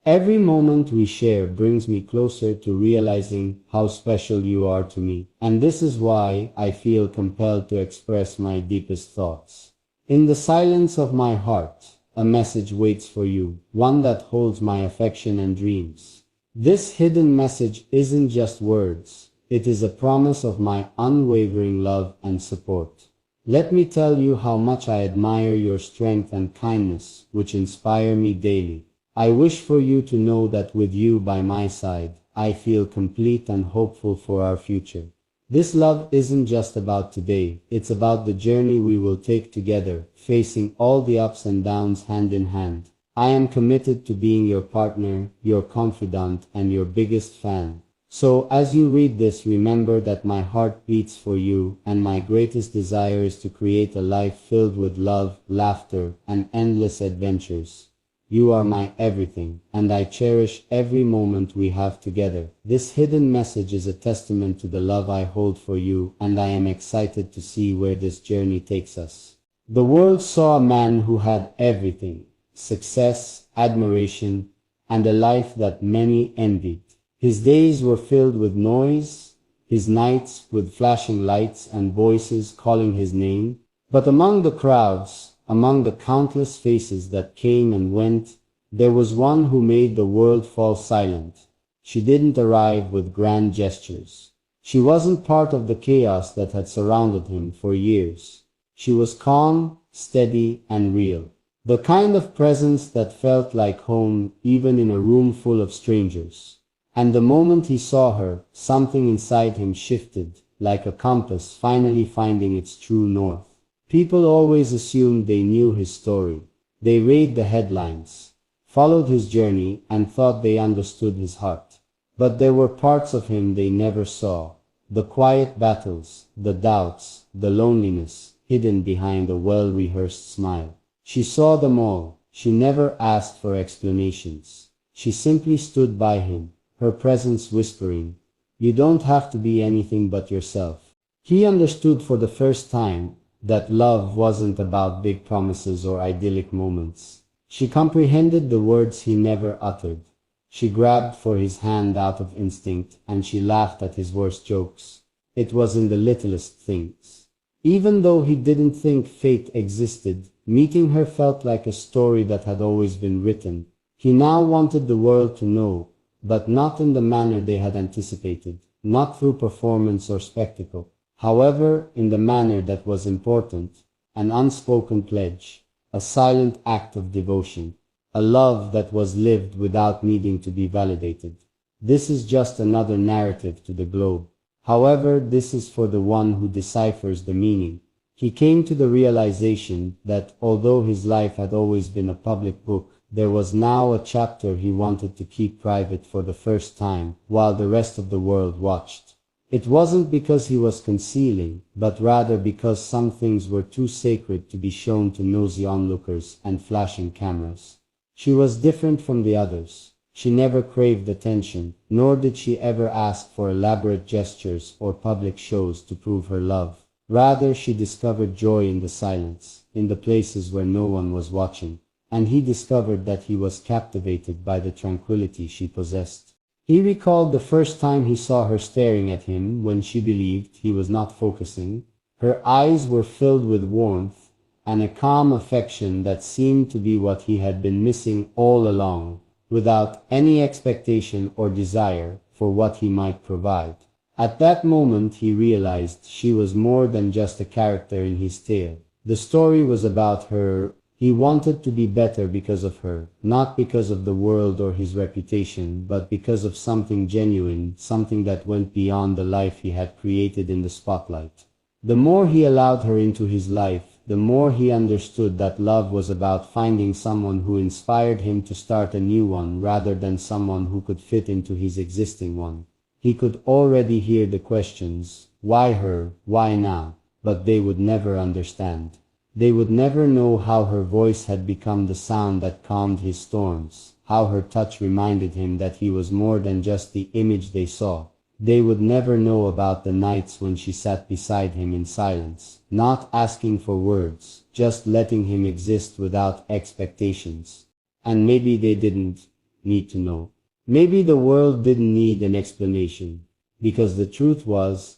Every moment we share brings me closer to realizing how special you are to me, and this is why I feel compelled to express my deepest thoughts. In the silence of my heart, a message waits for you, one that holds my affection and dreams. This hidden message isn't just words, it is a promise of my unwavering love and support. Let me tell you how much I admire your strength and kindness, which inspire me daily. I wish for you to know that with you by my side, I feel complete and hopeful for our future. This love isn't just about today, it's about the journey we will take together, facing all the ups and downs hand in hand. I am committed to being your partner, your confidant, and your biggest fan. So as you read this, remember that my heart beats for you, and my greatest desire is to create a life filled with love, laughter, and endless adventures. You are my everything, and I cherish every moment we have together. This hidden message is a testament to the love I hold for you, and I am excited to see where this journey takes us. The world saw a man who had everything: success, admiration, and a life that many envied. His days were filled with noise, his nights with flashing lights and voices calling his name. But among the crowds, among the countless faces that came and went, there was one who made the world fall silent. She didn't arrive with grand gestures. She wasn't part of the chaos that had surrounded him for years. She was calm, steady, and real. The kind of presence that felt like home even in a room full of strangers. And the moment he saw her, something inside him shifted, like a compass finally finding its true north. People always assumed they knew his story. They read the headlines, followed his journey, and thought they understood his heart. But there were parts of him they never saw. The quiet battles, the doubts, the loneliness, hidden behind a well-rehearsed smile. She saw them all. She never asked for explanations. She simply stood by him, her presence whispering, "You don't have to be anything but yourself." He understood for the first time that love wasn't about big promises or idyllic moments. She comprehended the words he never uttered. She grabbed for his hand out of instinct, and she laughed at his worst jokes. It was in the littlest things. Even though he didn't think fate existed, meeting her felt like a story that had always been written. He now wanted the world to know, but not in the manner they had anticipated, not through performance or spectacle. However, in the manner that was important, an unspoken pledge, a silent act of devotion, a love that was lived without needing to be validated. This is just another narrative to the globe. However, this is for the one who deciphers the meaning. He came to the realization that although his life had always been a public book, there was now a chapter he wanted to keep private for the first time, while the rest of the world watched. It wasn't because he was concealing, but rather because some things were too sacred to be shown to nosy onlookers and flashing cameras. She was different from the others. She never craved attention, nor did she ever ask for elaborate gestures or public shows to prove her love. Rather, she discovered joy in the silence, in the places where no one was watching, and he discovered that he was captivated by the tranquility she possessed. He recalled the first time he saw her staring at him when she believed he was not focusing. Her eyes were filled with warmth and a calm affection that seemed to be what he had been missing all along, without any expectation or desire for what he might provide. At that moment he realized she was more than just a character in his tale. The story was about her. He wanted to be better because of her, not because of the world or his reputation, but because of something genuine, something that went beyond the life he had created in the spotlight. The more he allowed her into his life, the more he understood that love was about finding someone who inspired him to start a new one rather than someone who could fit into his existing one. He could already hear the questions, why her, why now, but they would never understand. They would never know how her voice had become the sound that calmed his storms, how her touch reminded him that he was more than just the image they saw. They would never know about the nights when she sat beside him in silence, not asking for words, just letting him exist without expectations. And maybe they didn't. need to know. Maybe the world didn't need an explanation, because the truth was,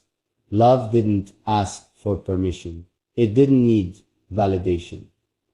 love didn't ask for permission. It didn't need validation.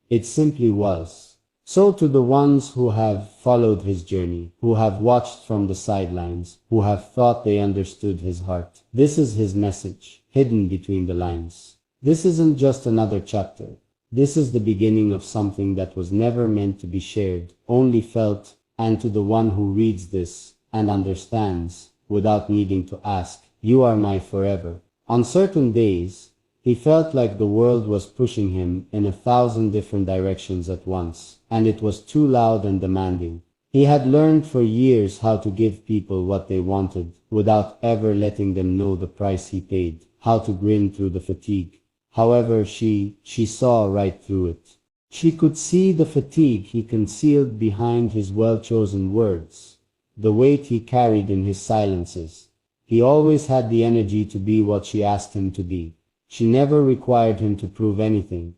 It simply was. So to the ones who have followed his journey, who have watched from the sidelines, who have thought they understood his heart, this is his message, hidden between the lines. This isn't just another chapter. This is the beginning of something that was never meant to be shared, only felt, and to the one who reads this and understands, without needing to ask, you are my forever. On certain days, he felt like the world was pushing him in 1,000 different directions at once, and it was too loud and demanding. He had learned for years how to give people what they wanted, without ever letting them know the price he paid, how to grin through the fatigue. However, she saw right through it. She could see the fatigue he concealed behind his well-chosen words, the weight he carried in his silences. He always had the energy to be what she asked him to be. She never required him to prove anything,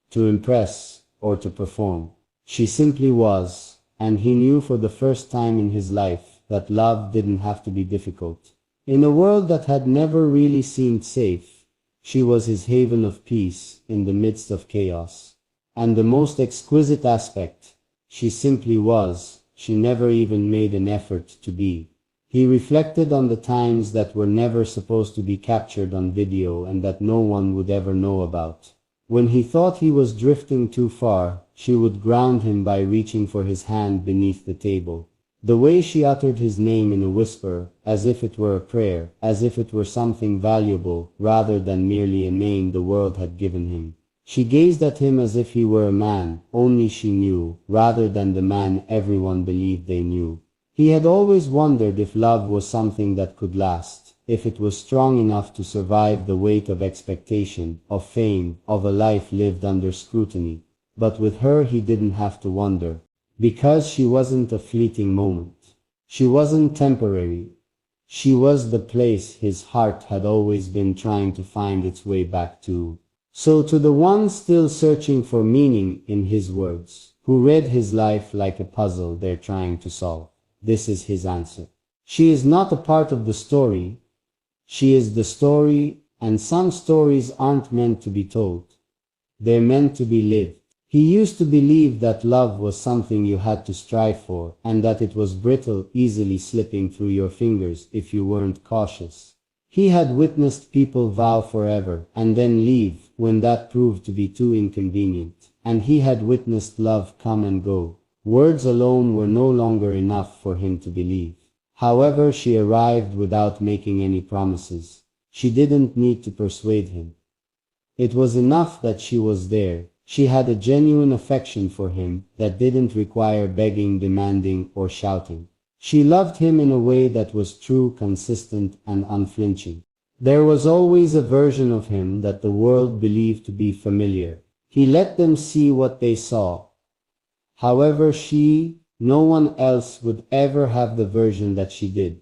to impress, or to perform. She simply was, and he knew for the first time in his life that love didn't have to be difficult. In a world that had never really seemed safe, she was his haven of peace in the midst of chaos. And the most exquisite aspect, she simply was, she never even made an effort to be. He reflected on the times that were never supposed to be captured on video and that no one would ever know about. When he thought he was drifting too far, she would ground him by reaching for his hand beneath the table. The way she uttered his name in a whisper, as if it were a prayer, as if it were something valuable, rather than merely a name the world had given him. She gazed at him as if he were a man only she knew, rather than the man everyone believed they knew. He had always wondered if love was something that could last, if it was strong enough to survive the weight of expectation, of fame, of a life lived under scrutiny. But with her he didn't have to wonder, because she wasn't a fleeting moment. She wasn't temporary. She was the place his heart had always been trying to find its way back to. So to the one still searching for meaning in his words, who read his life like a puzzle they're trying to solve, this is his answer. She is not a part of the story. She is the story, and some stories aren't meant to be told. They're meant to be lived. He used to believe that love was something you had to strive for, and that it was brittle, easily slipping through your fingers if you weren't cautious. He had witnessed people vow forever, and then leave, when that proved to be too inconvenient. And he had witnessed love come and go. Words alone were no longer enough for him to believe. However, she arrived without making any promises. She didn't need to persuade him. It was enough that she was there. She had a genuine affection for him that didn't require begging, demanding, or shouting. She loved him in a way that was true, consistent, and unflinching. There was always a version of him that the world believed to be familiar. He let them see what they saw. However, no one else would ever have the version that she did.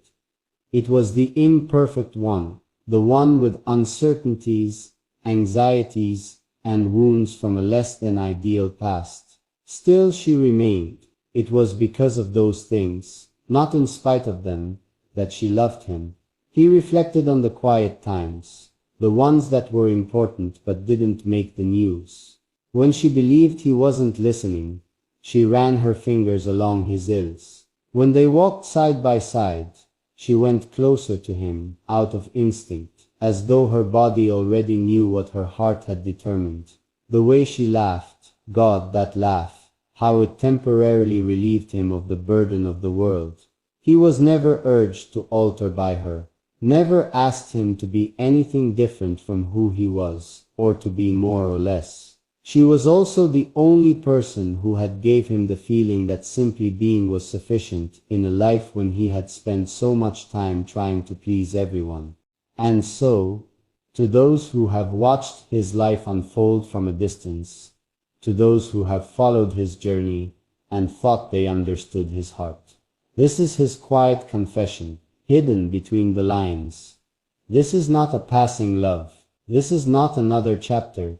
It was the imperfect one, the one with uncertainties, anxieties, and wounds from a less than ideal past. Still she remained. It was because of those things, not in spite of them, that she loved him. He reflected on the quiet times, the ones that were important but didn't make the news. When she believed he wasn't listening, she ran her fingers along his ills. When they walked side by side, she went closer to him, out of instinct, as though her body already knew what her heart had determined. The way she laughed, God, that laugh, how it temporarily relieved him of the burden of the world. He was never urged to alter by her, never asked him to be anything different from who he was, or to be more or less. She was also the only person who had gave him the feeling that simply being was sufficient in a life when he had spent so much time trying to please everyone. And so, to those who have watched his life unfold from a distance, to those who have followed his journey and thought they understood his heart, this is his quiet confession, hidden between the lines. This is not a passing love. This is not another chapter.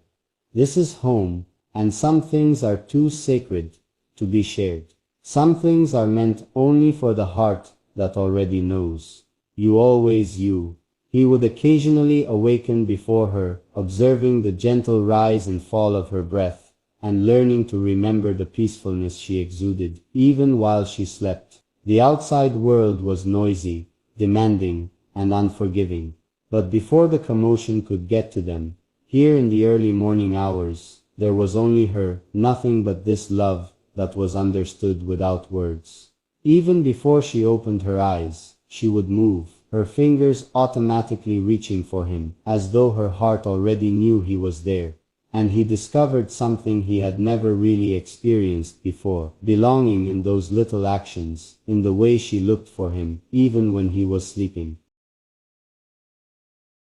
This is home, and some things are too sacred to be shared. Some things are meant only for the heart that already knows. You always you. He would occasionally awaken before her, observing the gentle rise and fall of her breath, and learning to remember the peacefulness she exuded, even while she slept. The outside world was noisy, demanding, and unforgiving. But before the commotion could get to them, here in the early morning hours, there was only her, nothing but this love that was understood without words. Even before she opened her eyes, she would move, her fingers automatically reaching for him, as though her heart already knew he was there. And he discovered something he had never really experienced before, belonging in those little actions, in the way she looked for him, even when he was sleeping.